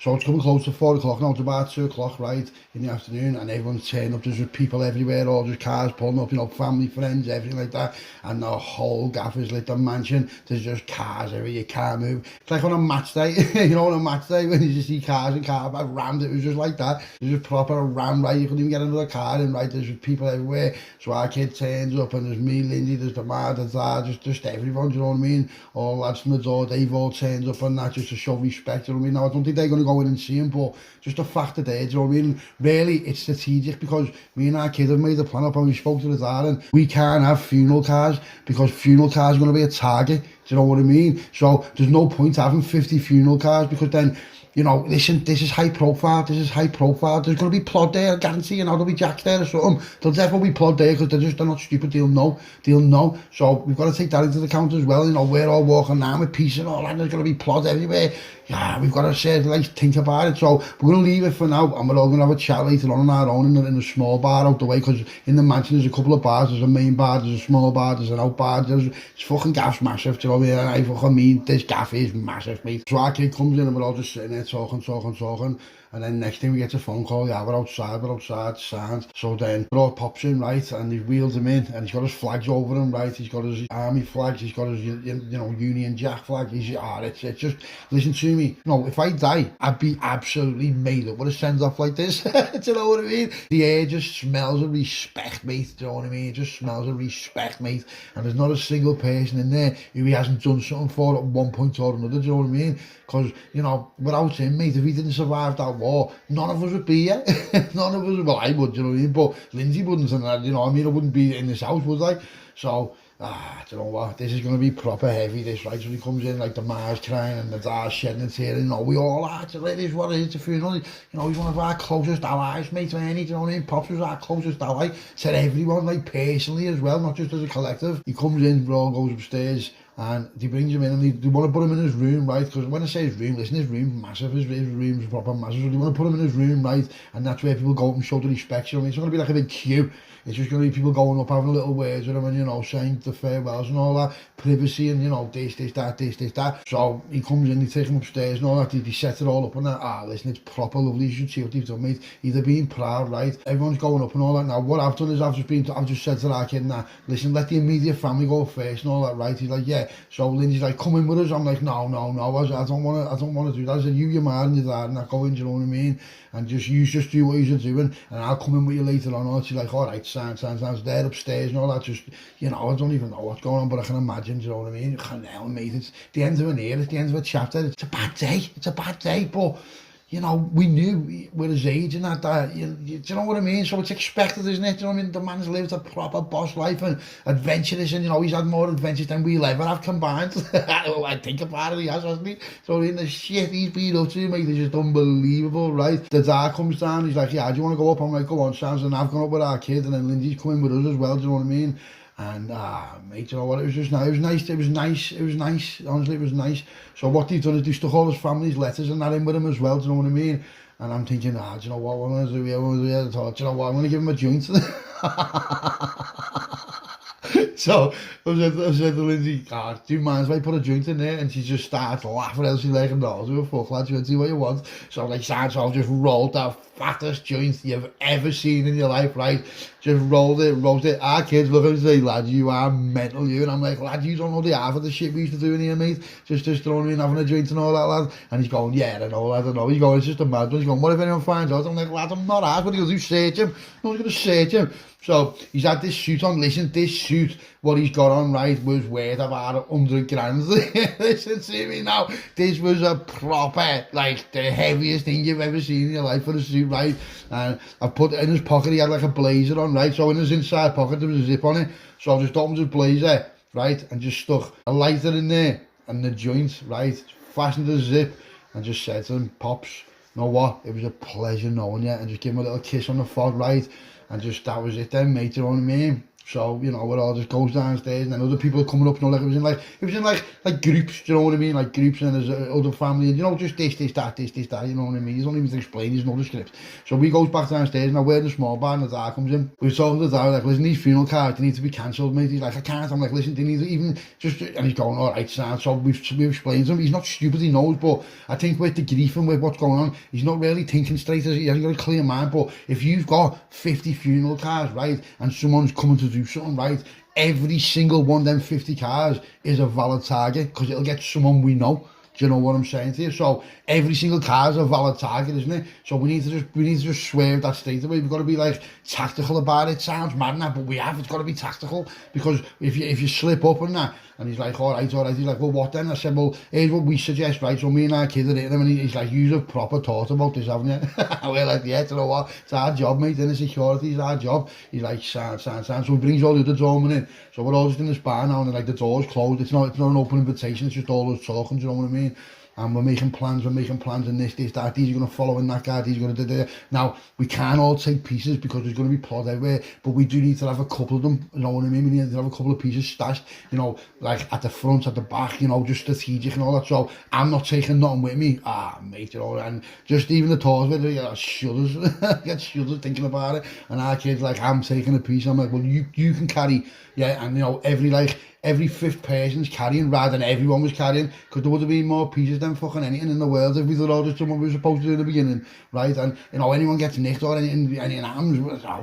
So it's coming close to 4 o'clock now, it's about 2 o'clock, right, in the afternoon, and everyone's turning up, there's just people everywhere, all just cars pulling up, you know, family, friends, everything like that, and the whole gaff is lit, the mansion, there's just cars everywhere, you can't move. It's like on a match day, you know, on a match day, when you just see cars and cars rammed, it was just like that, it was just proper ram, right, you couldn't even get another car in, right, there's just people everywhere, so our kid turns up, and there's me, Lindsay, there's the mad, there's that, just everyone, do you know what I mean, all lads from the door, they've all turned up and that, just to show respect, you know what I mean. Now I don't think they're going to go in and see him, but just the fact that they're, do you know what I mean, really it's strategic, because me and our kid have made the plan up, and we spoke to the dad, and we can't have funeral cars, because funeral cars are going to be a target, do you know what I mean. So there's no point having 50 funeral cars, because then, you know, listen, this is high profile, there's going to be plod there, I guarantee, you know, there'll be jacks there or something, there'll definitely be plod there, because they're not stupid, they'll know, so we've got to take that into account as well, you know, we're all walking around with peace and all that, there's going to be plod everywhere, yeah, we've got to say, like, think about it, so we're going to leave it for now, and we're all going to have a chat later on our own in a small bar out the way, because in the mansion there's a couple of bars, there's a main bar, there's a small bar, there's an out bar, it's fucking gaff's massive, do you know what I mean, and I fucking mean, this gaff is massive, mate. So our kid comes in and we're all just sitting there talking, and then next thing we get a phone call, yeah, we're outside, sound. So then Broad pops in, right, and he wheels him in, and he's got his flags over him, right, he's got his army flags, he's got his, you know, Union Jack flag, it's just, listen to me, no, if I die, I'd be absolutely made up with a send-off like this, do you know what I mean? The air just smells of respect, mate, do you know what I mean? It just smells of respect, mate, and there's not a single person in there who he hasn't done something for at one point or another, do you know what I mean? Because, you know, without him, mate, if he didn't survive that war, none of us would be here. None of us, well, I would, you know what I mean? But Lindsay wouldn't, and you know what I mean? I wouldn't be in this house, would I? So, do you know what? This is going to be proper heavy, this, right? So he comes in, like, the Ma's crying and the dad's shedding a tear, you know, we all are, it is what it is, the funeral, you know, he's one of our closest allies, mate, do you know what I mean? Pops was our closest ally, said everyone, like, personally as well, not just as a collective. He comes in, Raw goes upstairs, and he brings him in, and they want to put him in his room, right, because when I say his room, listen, his room's massive, his room's proper massive, so they want to put him in his room, right, and that's where people go up and show the respect, you know what I mean? It's not going to be like a big queue, it's just going to be people going up, having a little words with him, and, you know, saying the farewells and all that, privacy, and, you know, this, that, so he comes in, they take him upstairs and all that, they set it all up, and that, listen, it's proper lovely, you should see what they've done, mate, either being proud, right, everyone's going up and all that. Now, what I've done is I've just said to that kid, nah, listen, let the immediate family go first and all that, right, he's like, yeah, so Lindsay's like, come in with us, I'm like, no, I don't want to do that, I said, you, your man, and your dad, and that go in, do you know what I mean, and just do what you're doing, and I'll come in with you later on, and she's like, alright, sounds, they're upstairs and all that, just, you know, I don't even know what's going on, but I can imagine, do you know what I mean, hell, mate, it's the end of an era, it's the end of a chapter, it's a bad day, but, you know, we knew with his age and that do you know what I mean? So it's expected, isn't it? Do you know what I mean? The man's lived a proper boss life and adventurous, and, you know, he's had more adventures than we'll ever have combined. I think about it, he has, hasn't he? So in the shit he's been up to, mate, is just unbelievable, right? The dad comes down, he's like, yeah, do you want to go up? I'm like, go on, sounds, and I've gone up with our kid, and then Lindsay's coming with us as well, do you know what I mean? And mate, you know what, it was just nice, it was nice, honestly, it was nice. So what they've done is they stuck all his family's letters and that in with him as well, do you know what I mean? And I'm thinking, do you know what, I'm going to do here, I thought, do you know what, I'm going to give him a joint. So I said to Lindsay, do you mind if I put a joint in there? And she just started laughing, and she's like, no, do a fuck, lad, you want to do what you want. So I'm like, so I've just rolled that fattest joint you've ever seen in your life, right? Just rolled it. Our kids look at me and say, lad, you are mental, you. And I'm like, lad, you don't know the half of the shit we used to do in here, mate. Just throwing in, having a joint and all that, lad. And he's going, yeah, I know. He's going, it's just a mad one. He's going, what if anyone finds out? I'm like, lad, I'm not asked. What are you going to do, search him? No one's going to search him. So he's had this suit on. Listen, this suit, what he's got on, right, was worth about 100 grand. Listen to me now. This was a proper, like, the heaviest thing you've ever seen in your life for a suit, right? And I put it in his pocket. He had like a blazer on, right? So in his inside pocket there was a zip on it. So I just opened his blazer, right, and just stuck a lighter in there and the joint, right, fastened the zip, and just said to him, Pops, you know what? It was a pleasure knowing you, and just give him a little kiss on the forehead, right? And just, that was it then, mate, you know what I mean? So, you know, it all just goes downstairs, and then other people are coming up, you know, like it was in like groups, do you know what I mean? Like groups, and there's other family, and you know, just this, that, you know what I mean? You don't even have to explain, there's no script. So we goes back downstairs, and we're in a small bar, and the dad comes in. We were talking to the dad, like, listen, these funeral cards, they need to be cancelled, mate. He's like, I can't. I'm like, listen, they need to even just, and he's going, all right, Sam. So we've explained to him, he's not stupid, he knows, but I think with the grief and with what's going on, he's not really thinking straight, he hasn't got a clear mind. But if you've got 50 funeral cars, right, and someone's coming to do something, right, every single one of them 50 cars is a valid target, because it'll get someone we know. Do you know what I'm saying to you? So every single car is a valid target, isn't it? So we need to just swerve that straight away. We've got to be like tactical about it. Sounds mad now, but we have. It's got to be tactical, because if you slip up on that, and he's like, all right. He's like, well, what then? I said, well, here's what we suggest, right? So me and our kid are hitting him, and he's like, you've proper thought about this, haven't you? We're like, yeah, do you know what? It's our job, mate. In the security, it's our job. He's like, sound. So he brings all the other doormen in. So we're all just in this bar now, and like the door's closed. It's not an open invitation. It's just all us talking. Do you know what I mean? And we're making plans, and this, that, these are going to follow in that guy, these are going to do that. Now, we can't all take pieces, because there's going to be plot everywhere, but we do need to have a couple of them, you know what I mean? We need to have a couple of pieces stashed, you know, like at the front, at the back, you know, just strategic and all that. So I'm not taking nothing with me, mate, you know, and just even the tours with it, you get shudders, get shudders thinking about it. And our kid's like, I'm taking a piece. I'm like, well, you can carry, yeah, and you know, every fifth person's carrying rather than everyone was carrying, because there would have been more pieces than fucking anything in the world if we thought all just done what we were supposed to do in the beginning, right? And you know, anyone gets nicked or anything happens,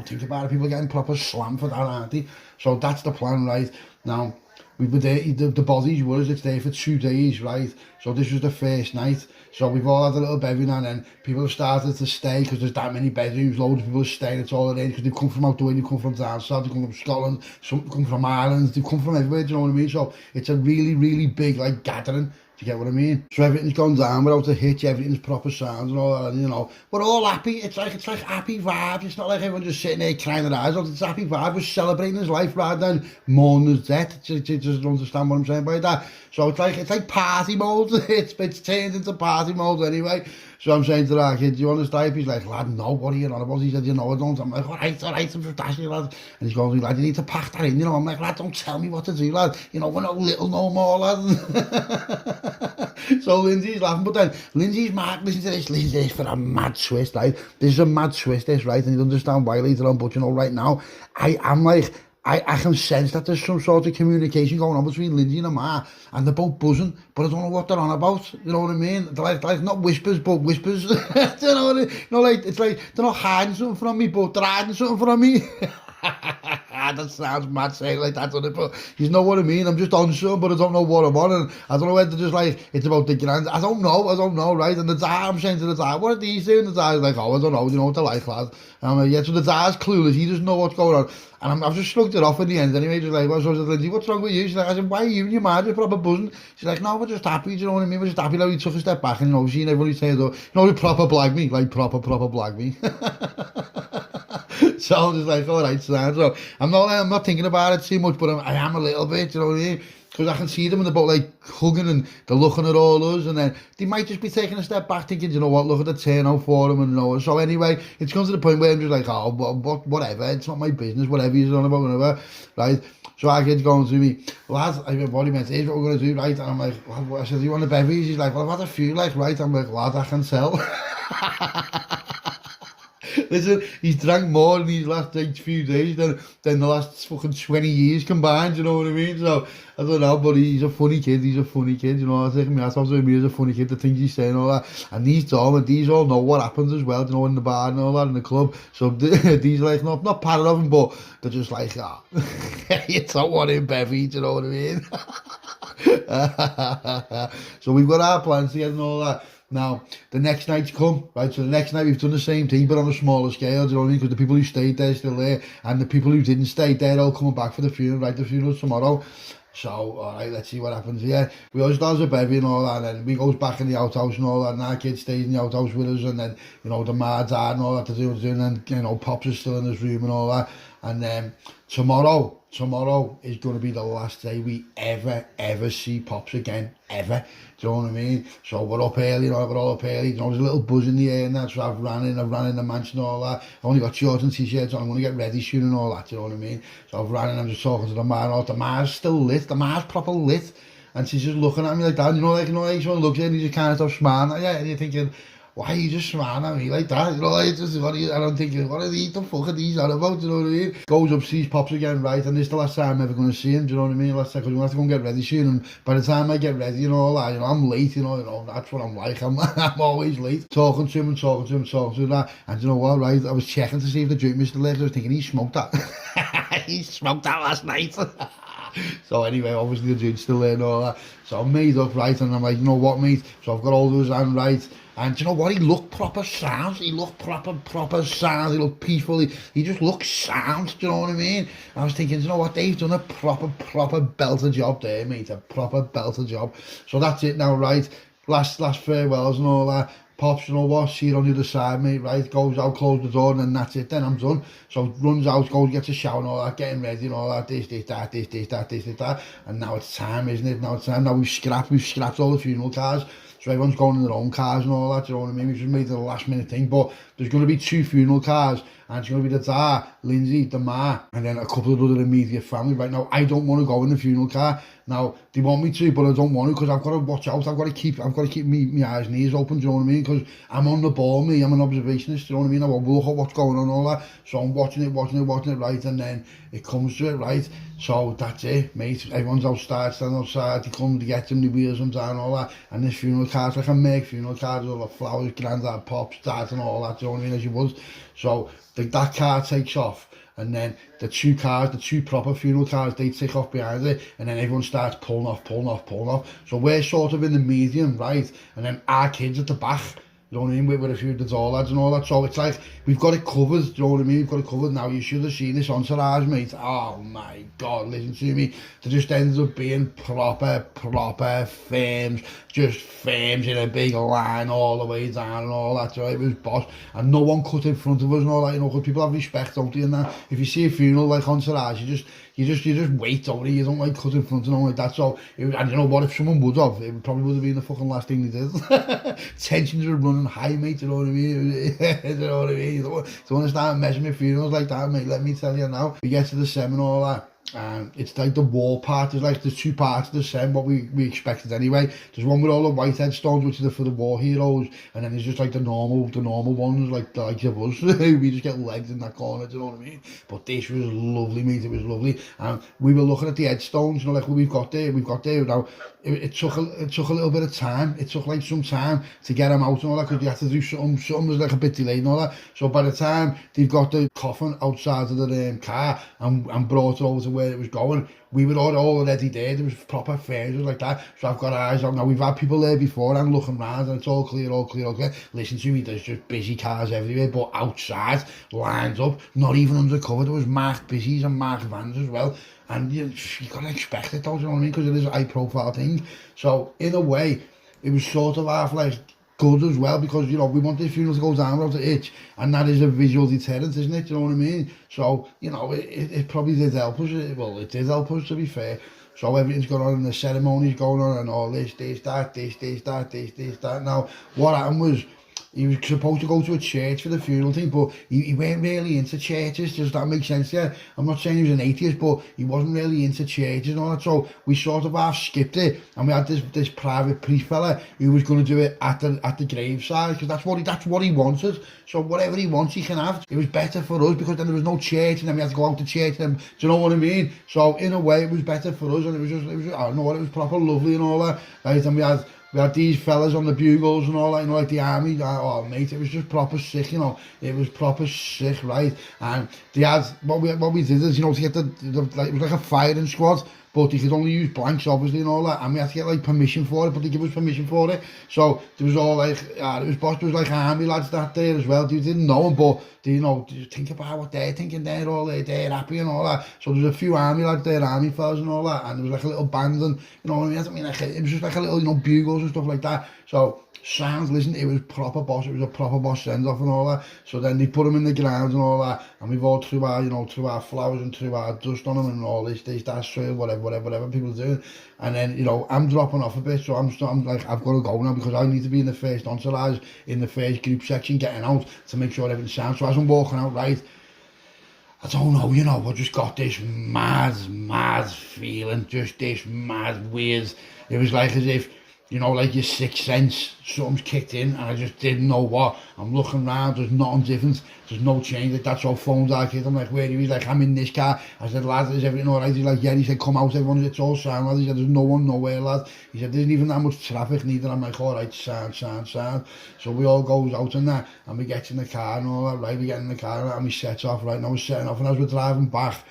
think about it, people are getting proper slammed for that, aren't they? So that's the plan, right? Now, we were there, the bodies were, it's there for 2 days, right? So this was the first night. So we've all had a little bevy now, and then people have started to stay, because there's that many bedrooms, loads of people are staying, it's all arranged, because they've come from out the way, they've come from down south, they've come from Scotland, some come from Ireland, they've come from everywhere, do you know what I mean? So it's a really, really big, like, gathering, do you get what I mean? So everything's gone down without a hitch, everything's proper sounds and all that, and you know, we're all happy, it's like happy vibes, it's not like everyone just sitting there crying their eyes out, it's happy vibe, we're celebrating his life rather than mourning his death. You just understand what I'm saying by that? So it's like party mode, it's turned into party mode anyway. So I'm saying to that kid, do you understand? He's like, lad, no, what are you on about? He said, you know, I don't. I'm like, all right, I'm fantastic, lad. And he's going, lad, you need to pack that in, you know. I'm like, lad, don't tell me what to do, lad. You know, we're not little no more, lad. So Lindsay's laughing, but then Lindsay's mad, listen to this for a mad twist, right? This is a mad twist, this, right? And you'll understand why later on, but you know, right now, I'm like, I can sense that there's some sort of communication going on between Lindsay and Ma, and they're both buzzing, but I don't know what they're on about, you know what I mean? They're like not whispers, but whispers. Do you know what I mean? You know, like, it's like, they're not hiding something from me, but they're hiding something from me. That sounds mad saying like that, doesn't it? But you know what I mean? I'm just on something, but I don't know what I'm on, and I don't know whether just like, it's about the grand, I don't know, right? And the dad, I'm saying to the dad, what are these doing? The dad's like, oh, I don't know, you know what they're like, lad. And I'm like, yeah, so the dad's clueless, he doesn't know what's going on. And I've just shrugged it off in the end anyway, just like, well, so I said, Lindsay, what's wrong with you? She's like, I said, why are you and your man just proper buzzing? She's like, no, we're just happy, do you know what I mean? We're just happy that he took a step back, and you know, seeing everybody say, you know, the proper blag me, like proper blag me. So I was just like, all right, so I'm not thinking about it too much, but I am a little bit, you know what I mean? Because I can see them and they're both like hugging and they're looking at all us, and then they might just be taking a step back thinking, you know what, look at the turnout for them, and you know. So anyway, it's come to the point where I'm just like, oh, whatever, it's not my business, whatever he's on about, whatever, right? So our kid's going to me, lads, what he meant, here's what we're going to do, right? And I'm like, well, I said, do you want a beverage? He's like, well, I've had a few, like, right? I'm like, lad, I can tell. Listen, he's drank more in these last like, few days than the last fucking 20 years combined, you know what I mean? So, I don't know, but he's a funny kid, you know, I think me, that's also me as a funny kid, the things he's saying, all that, and these all know what happens as well, you know, in the bar and all that, in the club, so these like, not part of them, but they're just like, you don't want him, Bevy, do you know what I mean? So we've got our plans together and all that. Now, the next night's come, right? So the next night we've done the same thing, but on a smaller scale, do you know what I mean? Because the people who stayed there are still there, and the people who didn't stay, they're all coming back for the funeral, right? The funeral's tomorrow. So, all right, let's see what happens here. We always start a bevy and all that, and then we goes back in the outhouse and all that, and our kid stays in the outhouse with us, and then, you know, the ma, dad and all that they're doing, and, you know, Pops is still in his room and all that. And tomorrow is going to be the last day we ever see Pops again, ever. Do you know what I mean? So we're up early, we're all up early. There's a little buzz in the air and that, so I've ran in the mansion and all that. I've only got shorts and t-shirts on, I'm going to get ready soon and all that, do you know what I mean? So I've ran in, I'm just talking to the man, the mar's still lit, the mar's proper lit. And she's just looking at me like that, like someone looks at you and you just kind of stop smiling at you, and you're thinking, why are you just smiling at me like that? Like, just, and I'm thinking, what are these, the fuck are these on about, do you know what I mean? Goes up, sees Pops again, right, and this is the last time I'm ever going to see him, do you know what I mean? Last time, because we're going to have to go and get ready soon, and by the time I get ready and all that, I'm late, that's what I'm like, I'm always late. Talking to him, that, and you know what, right, I was checking to see if the drink was still there, I was thinking, he smoked that. He smoked that last night. So anyway, obviously the drink's still there and all that. So I'm made up, right, and I'm like, you know what, mate? So I've got all those on, right, and you know what? He looked proper sound. He looked proper sound. He looked peaceful. He just looked sound. Do you know what I mean? I was thinking, you know what? They've done a proper belter job there, mate. A proper belter job. So that's it now, right? Last farewells and all that. Pops, you know what, see you on the other side, mate, right, goes out, close the door, and then that's it, then I'm done. So runs out, goes, gets a shower and all that, getting ready and all that, this, that, and now it's time, isn't it? Now it's time, now we've scrapped all the funeral cars, so everyone's going in their own cars and all that, you know what I mean? We've just made it a last minute thing, but there's going to be 2 funeral cars, and it's going to be the Dad, Lindsay, the Ma, and then a couple of other immediate family. Right now, I don't want to go in the funeral car. Now, they want me to, but I don't want to, because I've got to watch out. I've got to keep my eyes and ears open, do you know what I mean? Because I'm on the ball, me. I'm an observationist, do you know what I mean? I will look at what's going on and all that. So I'm watching it, right? And then it comes to it, right? So that's it, mate. Everyone's standing outside. They come to get them, they wheels them down and all that. And this funeral car's like a Meg funeral car, all the flowers, granddad, Pops, Dad and all that, do you know what I mean? As you was. So that car takes off. And then the 2 proper funeral cars, they take off behind it, and then everyone starts pulling off. So we're sort of in the medium, right? And then our kids at the back, you know what I mean, with a few of the door lads and all that. So it's like, we've got it covered, you know what I mean? We've got it covered now. You should have seen this entourage, mate. Oh my God, listen to me. They just ended up being proper firms, just firms in a big line all the way down and all that. So it was boss. And no one cut in front of us and all that, because people have respect, don't they? And that, if you see a funeral like entourage, you just wait, don't you? You don't like cut in front and all like that. So, and you know what, if someone would have, it probably would have been the fucking last thing they did. Tensions are running high, mate, you know what I mean? You know what I mean? You don't want to start messing with funerals like that, mate, let me tell you now. We get to the seminar and all that. It's like the war part. There's like the 2 parts of the same, what we expected anyway. There's one with all the white headstones, which is for the war heroes, and then there's just like the normal ones, like of us. We just get legs in that corner, do you know what I mean? But this was lovely, mate. It was lovely, and we were looking at the headstones, like what we've got there now. It took a little bit of time. It took like some time to get them out and all that, because you had to do something was like a bit delayed and all that. So by the time they've got the coffin outside of the car and brought it over to where it was going, we were already there. There was proper furniture like that. So I've got eyes on. Now, we've had people there before and looking round, and it's all clear. Listen to me, there's just busy cars everywhere, but outside, lined up, not even undercover. There was marked busies and marked vans as well. And you got to expect it, don't you know what I mean? Because it is a high profile thing. So in a way, it was sort of half like good as well, because we want this funeral to go down without a hitch, and that is a visual deterrent, isn't it? You know what I mean? So it probably did help us. Well, it did help us, to be fair. So everything's going on, and the ceremony's going on, and all this, that. Now, what happened was, he was supposed to go to a church for the funeral thing, but he weren't really into churches. Does that make sense? Yeah, I'm not saying he was an atheist, but he wasn't really into churches and all that. So we sort of half skipped it, and we had this private priest fella who was going to do it at the graveside, because that's what he wanted. So whatever he wants, he can have. It was better for us, because then there was no church, and then we had to go out to church. And do you know what I mean? So in a way, it was better for us, and it was I don't know what, it was proper lovely and all that. Right, and we had these fellas on the bugles and all that, like the army. Oh, mate, it was just proper sick, It was proper sick, right? And they had, what we did is, to get it was like a firing squad. but they could only use blanks obviously and all that, and we had to get like permission for it, but they give us permission for it. So there was all like, there was like army lads that day as well. They didn't know them, but they, you know, just think about what they're thinking, they're all they're happy and all that. So there was a few army lads there, army fellas and all that, and there was like a little band, and you know what I mean, like, it was just like a little, you know, bugles and stuff like that. So sounds, listen, it was proper boss, it was a proper boss send off and all that. So then they put them in the ground and all that, and we've all threw our, you know, threw our flowers and threw our dust on them and all this, that, soil, whatever people are doing. And then, you know, I'm dropping off a bit, so I'm like, I've got to go now because I need to be in the first entourage, in the first group section, getting out to make sure everything's sound. So as I'm walking out, right, I don't know, you know, I just got this mad feeling, just this mad weird. It was like as if, you know, like your sixth sense, something's kicked in and I just didn't know what. I'm looking around, there's nothing different, there's no change. Like, that's how phones are, kid. I'm like, where are you? He's like, I'm in this car. I said, lad, is everything alright? He's like, yeah. He said, come out, everyone, it's all sound, lad. He said, there's no one nowhere, lad. He said, there isn't even that much traffic neither. I'm like, alright, sound. So we all goes out and that, and we get in the car and all that, right? We get in the car and we set off, right? Now we're setting off, and as we're driving back,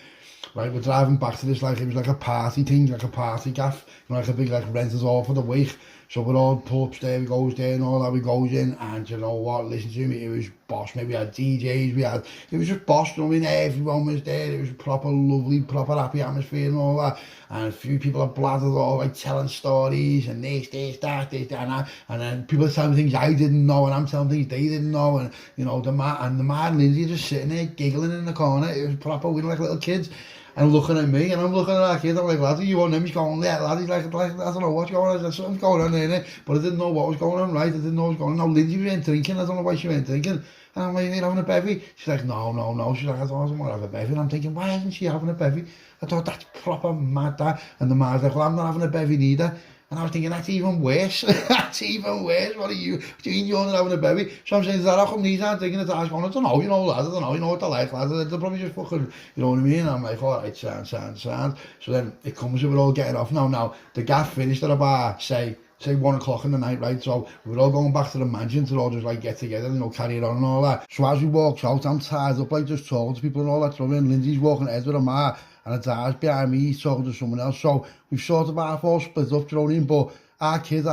right, we're driving back to this, like, it was like a party thing, like a party gaff, you know, like a big, like, renters all for the week. So we're all pull upstairs, we goes there and all that, we goes in, and you know what, listen to me, it was boss. Maybe we had DJs, it was just boss, you know, I mean, everyone was there, it was a proper lovely, proper happy atmosphere and all that, and a few people are blathered all, like, telling stories, and this, that, and that, and then people are telling things I didn't know, and I'm telling things they didn't know, and, you know, the man and Lindsay just sitting there, giggling in the corner. It was proper, we were like little kids, and looking at me, and I'm looking at that kid, I'm like, lad, you want him? He's going, yeah, lad, he's like, I don't know what's going on, there's something's going on there, but I didn't know what was going on, right, I didn't know what was going on. No, Lindsay went drinking, I don't know why she went drinking, and I'm like, you're having a bevy? She's like, no, she's like, I don't want to have a bevy, and I'm thinking, why isn't she having a bevy? I thought, that's proper mad, that, and the man's like, well, I'm not having a bevy neither. And I was thinking, that's even worse. That's even worse. What are you doing? You're not having a baby. So I'm saying, is that how come these aren't thinking it? I was going, I don't know, you know, lads, I don't know, you know what they're like, lads. They're probably just fucking, you know what I mean? And I'm like, all right, sound. So then it comes and we're all getting off. Now, the gaff finished at about, say 1 o'clock in the night, right? So we're all going back to the mansion to all just like get together, you know, carry it on and all that. So as we walk out, I'm tired up, like just talking to people and all that. So then Lindsay's walking ahead with a ma, and the dad's behind me, he's talking to someone else. So we've sort of half all split up, you know what I mean? But our kids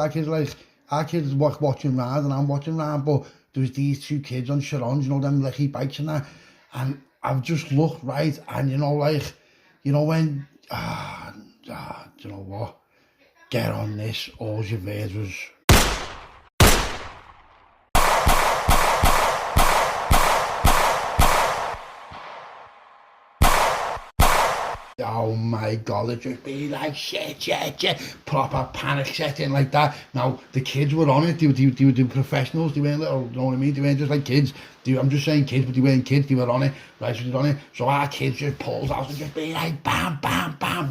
watching round and I'm watching round, but there was these two kids on Sharon's, you know, them lecky bikes and that, and I've just looked, right, and you know, like, you know, when, do you know what, get on this, all your words was, oh my god, it just be like shit, proper panic setting like that. Now the kids were on it, they were professionals, they weren't little, you know what I mean, they weren't just like kids. I'm just saying kids, but they weren't kids, they were on it, right, so they were on it. So our kids just pulled out and just be like bam,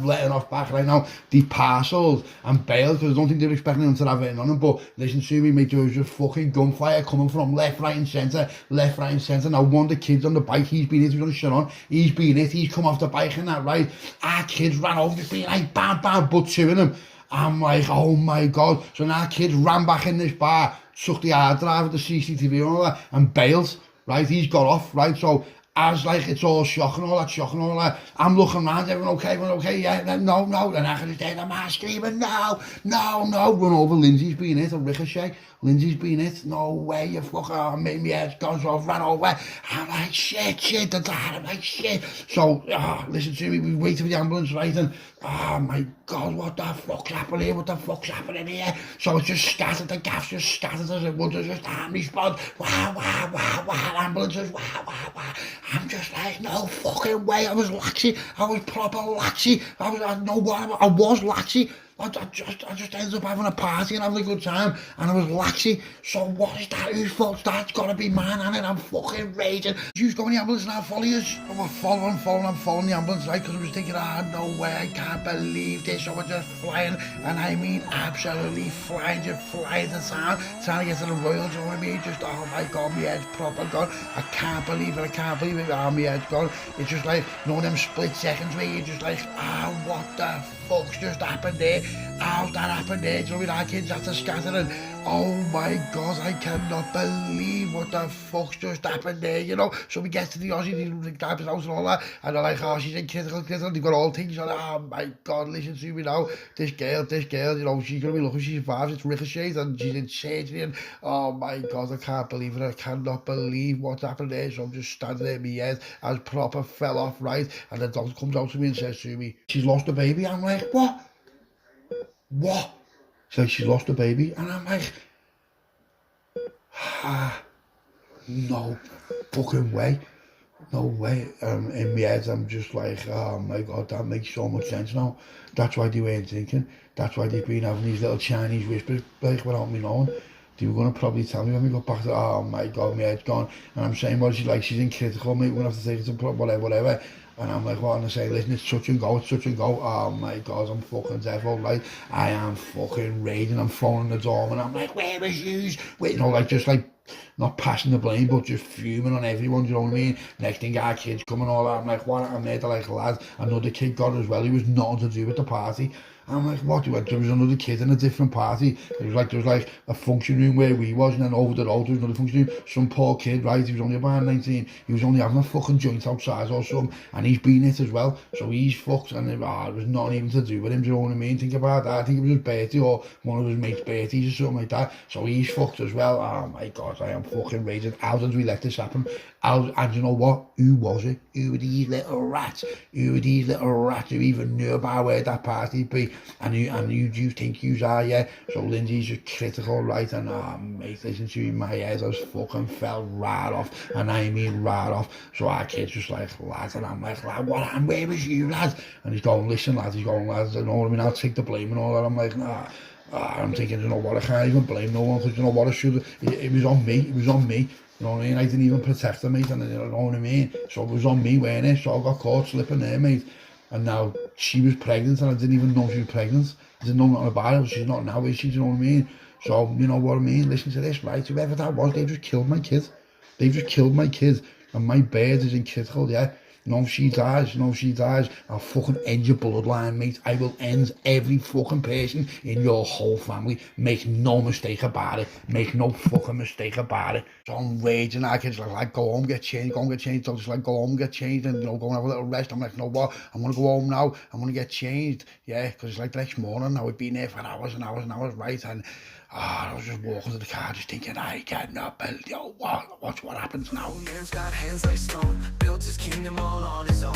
letting off back right now. They parcelled and bailed because I don't think they were expecting them to have it on them, but listen to me, mate, there was just fucking gunfire coming from left, right and centre. Now one of the kids on the bike, he's been hit, he was on Sharon, he's come off the bike and that, right. Our kids ran over, just being like bam, but two of them. I'm like, oh my god. So now kids ran back in this bar, took the hard drive of the CCTV and all that, and bailed, right? He's got off, right? So as like, it's all shocking, all that. I'm looking around, everyone okay? Yeah, no. And I can just hear the man screaming, no. Run over, Lindsay's been hit, a Ricochet. Lindsay's been hit, no way, you fucker, made me head's gone, so I've ran over. I'm like, shit, the dad, I'm like, shit. So, listen to me, we waited for the ambulance, right, and, oh my god, what the fuck's happening here? So it just scattered, the gaffs just scattered as it would, there's just army squad, wow, ambulances, wow. I'm just like, no fucking way, I was laxy, I was proper laxy, I was laxy. I just ended up having a party and having a good time, and I was laxy. So what is that? Whose fault's that? It's gotta be mine, and I'm fucking raging. You go in the ambulance and I'll follow you. I'm following the ambulance, right? Because I was thinking, no way, I can't believe this. So we're just flying, and I mean absolutely flying, just flying to town, trying to get to the Royals, you know what I mean? Just, oh my god, my head's proper gone. I can't believe it, oh, my head's gone. It's just like, you know, them split seconds where you're just like, what the fuck's just happened there? How's that happened there? Do you know what I mean? Our kids have to scatter, and oh my God, I cannot believe what the fuck's just happened there, you know. So we get to the Aussie, the guy's house and all that, and they're like, oh, she's in critical, they've got all things on, oh my God, listen to me now, this girl, you know, she's going to be lucky she survives, it's Ricochet, and she's in surgery, and oh my God, I can't believe it, I cannot believe what's happened there. So I'm just standing there in my head, as proper fell off, right, and the doctor comes out to me and says to me, she's lost a baby. I'm like, what? She's like, she's lost a baby, and I'm like, no fucking way, no way. In my head I'm just like, oh my God, that makes so much sense now. That's why they weren't thinking, that's why they've been having these little Chinese whispers like without me knowing. They were going to probably tell me when we got back to, oh my God, my head's gone. And I'm saying, well, she's like, she's in critical, mate, we're going to have to take it to whatever. And I'm like, what? And I say, listen, it's touch and go. Oh my God, I'm fucking devil, like, I am fucking raging, I'm throwing the door, and I'm like, where is you? Wait, you know, like, just like, not passing the blame, but just fuming on everyone, you know what I mean? Next thing, our kids come and all that, I'm like, what? I'm there to like, lad, another kid got as well, he was nothing to do with the party. I'm like, what? There was another kid in a different party. There was like a function room where we was, and then over the road there was another function room. Some poor kid, right? He was only about 19. He was only having a fucking joint outside or something, and he's been it as well. So he's fucked, and it was nothing even to do with him. Do you know what I mean? Think about that. I think it was his birthday or one of his mates' birthdays or something like that. So he's fucked as well. Oh my God, I am fucking raging. How did we let this happen? And you know what? Who was it? Who were these little rats? Who even knew about where that party be? And you think you are, yeah? So Lindsay's just critical, right? And mate, listen to me, my head has fucking fell right off, and I mean right off. So our kid's just like, lad, and I'm like, lad, what? And where was you, lad? And he's going, listen, lad, I know what I mean, I'll take the blame and all that. I'm like, nah. I'm thinking, you know what, I can't even blame no one, because you know what, I should have, it was on me, you know what I mean? I didn't even protect her, mate, and you know what I mean? So it was on me, weren't it? So I got caught slipping there, mate. And now she was pregnant, and I didn't even know she was pregnant. I didn't know nothing about it. She's not now, is she? Do you know what I mean? So, you know what I mean? Listen to this, right? Whoever that was, they just killed my kid. And my bird is in critical, yeah? You know, if she dies, I'll fucking end your bloodline, mate. I will end every fucking person in your whole family. Make no mistake about it. Make no fucking mistake about it. So I'm raging. I can just like go home, get changed. So just like go home, get changed, and you know, go and have a little rest. I'm like, you know what? I'm gonna go home now. I'm gonna get changed. Yeah, because it's like the next morning. I would be there for hours and hours, right? And I was just walking to the car, just thinking, I cannot believe, yo, watch what happens now. Man's got hands like stone, built his kingdom all on his own.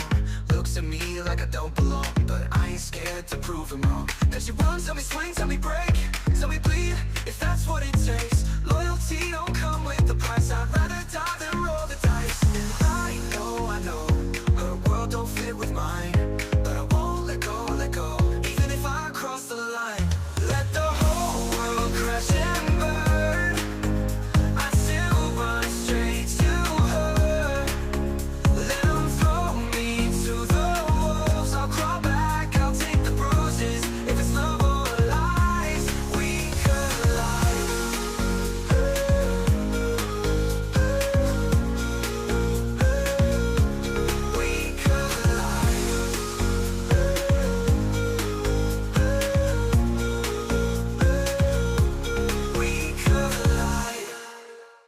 Looks at me like I don't belong, but I ain't scared to prove him wrong. Then she runs, tell me swing, tell me break, tell me bleed, if that's what it takes. Loyalty don't come with the price, I'd rather die than roll the dice. And I know, her world don't fit with mine, but I won't let go, even if I cross the line. Let the whole world crash and burn, I still run straight to her. Let them throw me to the wolves, I'll crawl back, I'll take the bruises. If it's love or lies, we collide. We collide. We collide.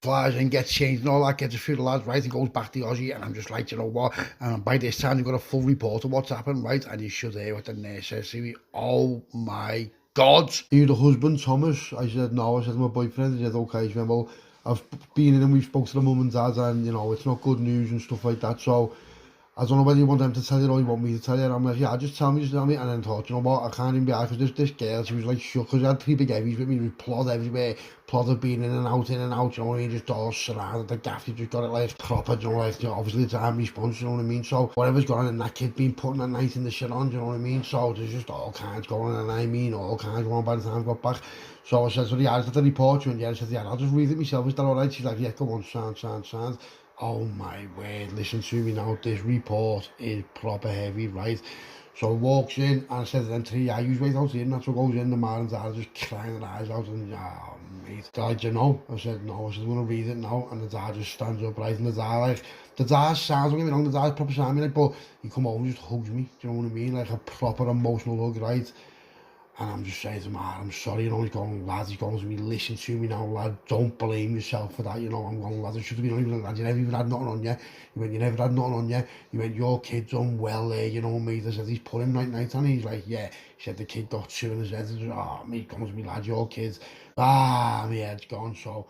Flies and gets changed and all that, gets a few of the lads, right, and goes back to Aussie, and I'm just like, you know what, and by this time they've got a full report of what's happened, right, and you should hear what the nurse says to me. Oh my God. Are you the husband, Thomas? I said, no. I said, my boyfriend. He said, okay. She went, well, I've been in and we spoke to the mum and dad, and, you know, it's not good news and stuff like that, so I don't know whether you want them to tell you or you want me to tell you. And I'm like, yeah, just tell me, and then thought, you know what, I can't even be out, because this girl, she was like shook, because I had three big heavies with me, with plot everywhere, plot of being in and out, you know what I mean, just all surrounded the gaff, you just got it like proper, you know, like, you know, obviously it's a hand response, you know what I mean, so whatever's going on, and that kid been putting a night in the shit on, you know what I mean, so there's just all kinds going on, and I mean all kinds going on by the time I got back. So I said, so yeah, is that the report? And yeah, I said, yeah, I'll just read it myself, is that alright? She's like, yeah, come on, sound. Oh my word, listen to me now, this report is proper heavy, right? So I walks in, and I said to them three, I use wait out here, and that's what goes in, the man and dad are just crying their eyes out, and oh mate, dad, you know? I said, no. I said, I'm gonna read it now, and the dad just stands up, right, and the dad sounds, don't get me wrong, the dad proper sound me, like, but he come over and just hugs me, do you know what I mean, like a proper emotional hug, right? And I'm just saying to him, I'm sorry, you know, he's going, lad, he's going to me, listen to me now, lad, don't blame yourself for that, you know. I'm going, lad, it should have been even, lad, you never even had nothing on you. He went, you never had nothing on you. He went, your kid's done well there, you know, mate. I said, he's put him night, and he's like, yeah. He said, the kid got 2 in his head. He said, mate, comes to me, lad, your kid's, my head's gone, so.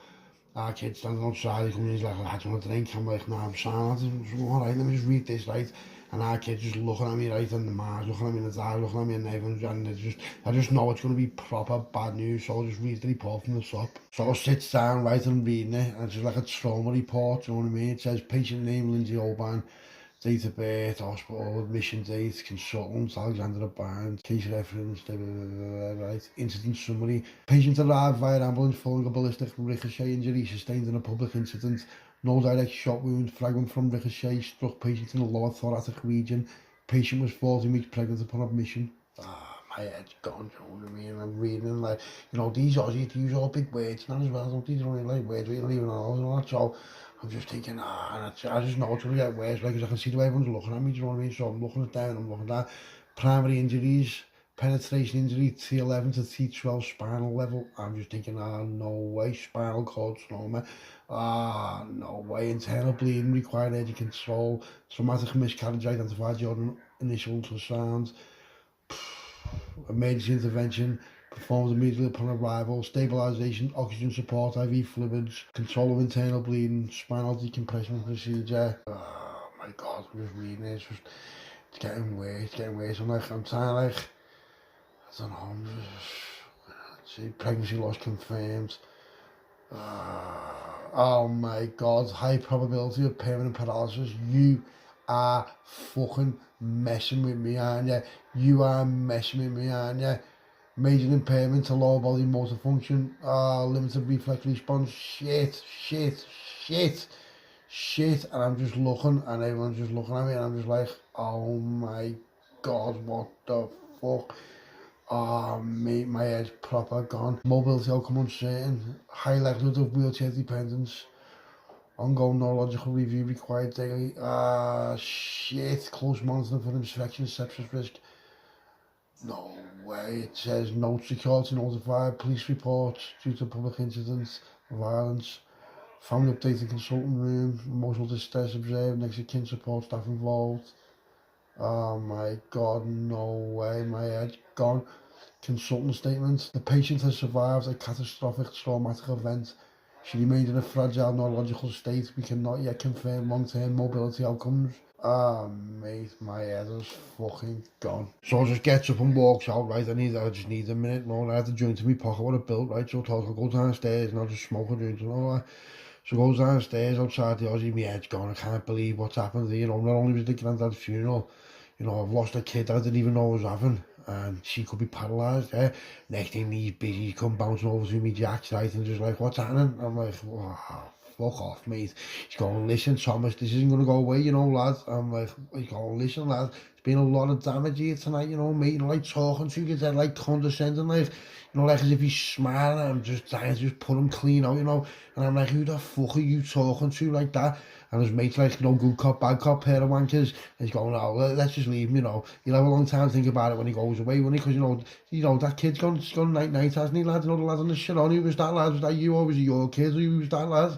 Our kid standing outside, he comes in, he's like, lad, do you want a drink? I'm like, nah, I'm sound, lad, alright, let me just read this, right? And our kid's just looking at me, right, and the man's looking at me, and the dad looking at me, and everyone's, and I just know it's going to be proper bad news, so I'll just read the report from the top. So I sits down, right, and reading it, and it's just like a trauma report, you know what I mean? It says, patient name, Lindsay Oban, date of birth, hospital, admission date, consultant, Alexander Barnes, case reference, right, incident summary. Patient arrived via ambulance following a ballistic ricochet injury sustained in a public incident. No direct shot wound, fragment from ricochet struck patient in the lower thoracic region. Patient was 14 weeks pregnant upon admission. My head's gone, you know what I mean? I'm reading and like, you know, these Aussies, they use all big words now as well, don't they? They don't really like words we don't even know, you know, so I'm just thinking, I just know it's going to get worse, like, because I can see the way everyone's looking at me, do you know what I mean? So I'm looking at down, I'm looking at that. Primary injuries, penetration injury, T11 to T12 spinal level. I'm just thinking, no way, spinal cord trauma. No way, internal bleeding, required urgent control, traumatic miscarriage identified during initial ultrasound. Emergency intervention performed immediately upon arrival, stabilization, oxygen support, IV fluids, control of internal bleeding, spinal decompression procedure. Oh my God, I'm just reading it, it's getting worse, I'm trying like, I don't know, see, pregnancy loss confirmed. Oh my God, high probability of permanent paralysis. You are fucking messing with me, aren't you? You are messing with me, aren't you? Major impairment to lower body motor function, limited reflex response, shit, and I'm just looking, and everyone's just looking at me, and I'm just like, oh my God, what the fuck? Mate, my head's proper gone. Mobility outcome uncertain, high likelihood of wheelchair dependence, ongoing neurological review required daily. Shit, close monitoring for infection, sepsis risk. No way. It says no security notified, police reports due to public incidents, violence, family updated consultant room, emotional distress observed, next to kin support staff involved. Oh my God, no way, my head's gone. Consultant statement. The patient has survived a catastrophic traumatic event. She remained in a fragile neurological state. We cannot yet confirm long-term mobility outcomes. Mate, my head is fucking gone. So I just gets up and walks out, right? I just need a minute, no, I had the joint in my pocket, what I built, right? So I thought I'll go downstairs and I'll just smoke a joint and all that. So I goes downstairs outside the Aussie, my head's gone, I can't believe what's happened. You know, not only was the granddad's funeral, you know, I've lost a kid that I didn't even know I was having, and she could be paralysed, yeah. Next thing he's busy, come bouncing over to me, Jack's right, and just like, what's happening? I'm like, wow. Fuck off, mate. He's going, listen, Thomas, this isn't going to go away, you know, lad. I'm like, he's going, listen, lad, there's been a lot of damage here tonight, you know, mate. You know, like talking to you, get like condescending, like, you know, like as if he's smiling, I'm just trying to just put him clean out, you know. And I'm like, who the fuck are you talking to like that? And his mate's like, no good cop, bad cop, pair of wankers. And he's going, oh, let's just leave him, you know. He'll have a long time to think about it when he goes away, won't he? Because, you know, that kid's gone night, hasn't he, lad? You know, the lad on the shit on, who was that lad? Was that you, or was it your kid? Who was that lad?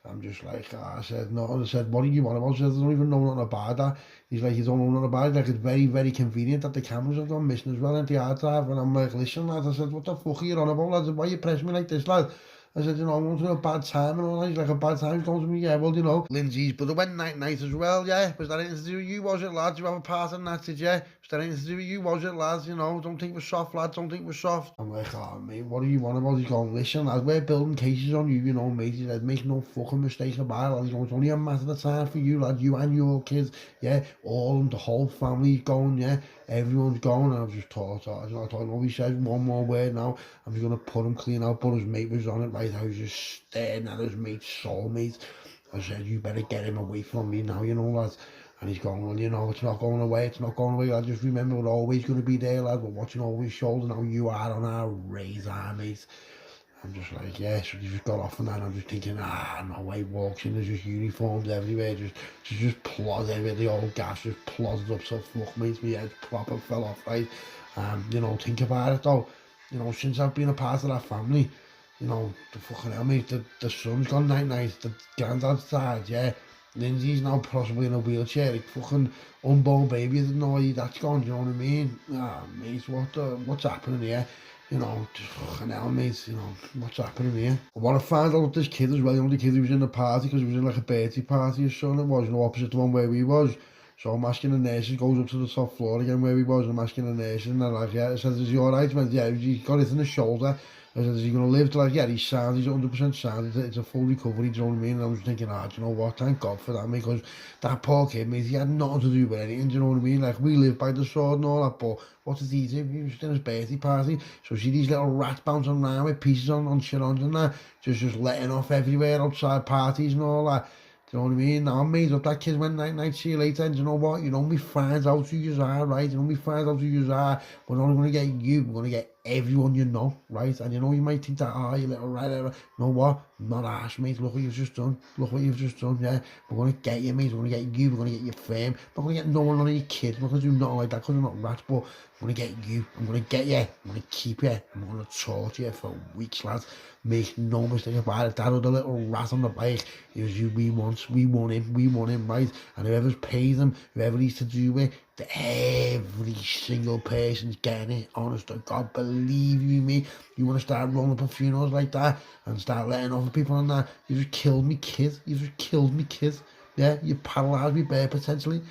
I'm just like, I said, no. And I said, what do you want about? I said, I don't even know nothing about that. He's like, you don't know nothing about it. Like, it's very, very convenient that the cameras have gone missing as well in the hard drive. And I'm like, listen, lad. I said, what the fuck are you on about, lad? Why you pressing me like this, lad? I said, you know, I'm going through a bad time and all that. He's like, a bad time? He's going to me, yeah, well, you know. Lindsay's brother went night as well, yeah. Was that anything to do with you, was it, lad? Did you have a part in that, did you? Was that anything to do with you, was it, lads? You know, don't think we're soft, lads, don't think we're soft. I'm like, oh, mate, what are you on about? He's going, listen, lad, we're building cases on you, you know, mate. He said, make no fucking mistake about it, lad. He's going, it's only a matter of time for you, lad, you and your kids, yeah. All, the whole family's going, yeah. Everyone's going, and I've just thought, I know he says one more word now, I'm just going to put him clean out, but his mate was on it, right, I was just staring at his mate's soulmate. I said, you better get him away from me now, you know, lad. And he's going, well, you know, it's not going away, lad, just remember we're always going to be there, lad, we're watching over his shoulder now, you are on our radar, mate. I'm just like, yeah, so they just got off on that, and I'm just thinking, no way, walks in, there's just uniforms everywhere, just plodded everywhere, the old gas just plodded up, so fuck me, my head proper fell off, right? You know, think about it though, you know, since I've been a part of that family, you know, the fucking hell, mate, the son's gone night-night, the granddad's died, yeah, Lindsay's now possibly in a wheelchair, like fucking unborn baby, I didn't know that's gone, you know what I mean? Mate, what's happening here? You know, just fucking hell, mate, you know, what's happening here? I want to find out this kid as well, the only kid who was in the party, because he was in like a birthday party or something, it was, you know, opposite the one where we was. So I'm asking the nurses, goes up to the top floor again where we was, and I'm asking the nurses, and they're like, yeah, I said, is he alright? I went, yeah, he's got it in the shoulder. I said, is he going to live? They're like, yeah, he's sound, he's 100% sound, it's a full recovery, do you know what I mean? And I was thinking, do you know what, thank God for that, because that poor kid, mate, he had nothing to do with anything, do you know what I mean? Like, we live by the sword and all that, but what did he do? He was in his birthday party, so see these little rats bouncing around with pieces on shit on and that, just letting off everywhere outside parties and all that. Do you know what I mean? Now I'm made up, that kid went night, see you later, and do you know what? You know me finds out who you are, right? You know me finds out who you are, we're not going to get you, we're going to get everyone you know, right? And you know, you might think that, you little right, you know what? I'm not arse, mate, look what you've just done, yeah? We're going to get you, mate, we're going to get you, we're going to get your fame, we're going to get no one, none of your kids, we're going to do nothing like that, because we're not rats, but I'm going to get you, I'm going to get you, I'm going to keep you, I'm going to torture you for weeks, lads. Make no mistake about it, that other little rat on the bike, it was you we want him, right? And whoever's paid them, whoever he's to do with, every single person's getting it, honest to God, believe you me. You want to start rolling up at funerals like that, and start letting off people on that, you just killed me kid, yeah, you paralysed me bare potentially.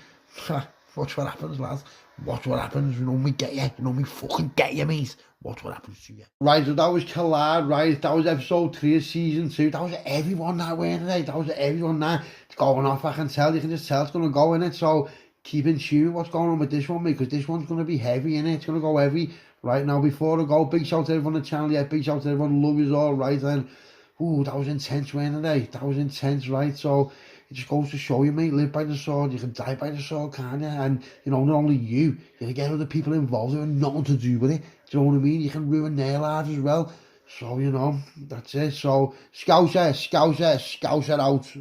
Watch what happens, lads. Watch what happens. You know me get you. You know me fucking get you, mate. Watch what happens to you. Right, so that was Collide, right? That was episode 3 of season 2. That was everyone that went today. That was everyone that. It's going off, I can tell. You can just tell it's going to go in it. So keep in tune what's going on with this one, mate, because this one's going to be heavy in it. It's going to go heavy. Right now, before I go, big shout to everyone on the channel. Yeah, big shout to everyone. Love is all right. And, that was intense, wasn't it? That was intense, right? So it just goes to show you, mate, live by the sword, you can die by the sword, can't you? And, you know, not only you can get other people involved who have nothing to do with it. Do you know what I mean? You can ruin their lives as well. So, you know, that's it. So, Scouser out.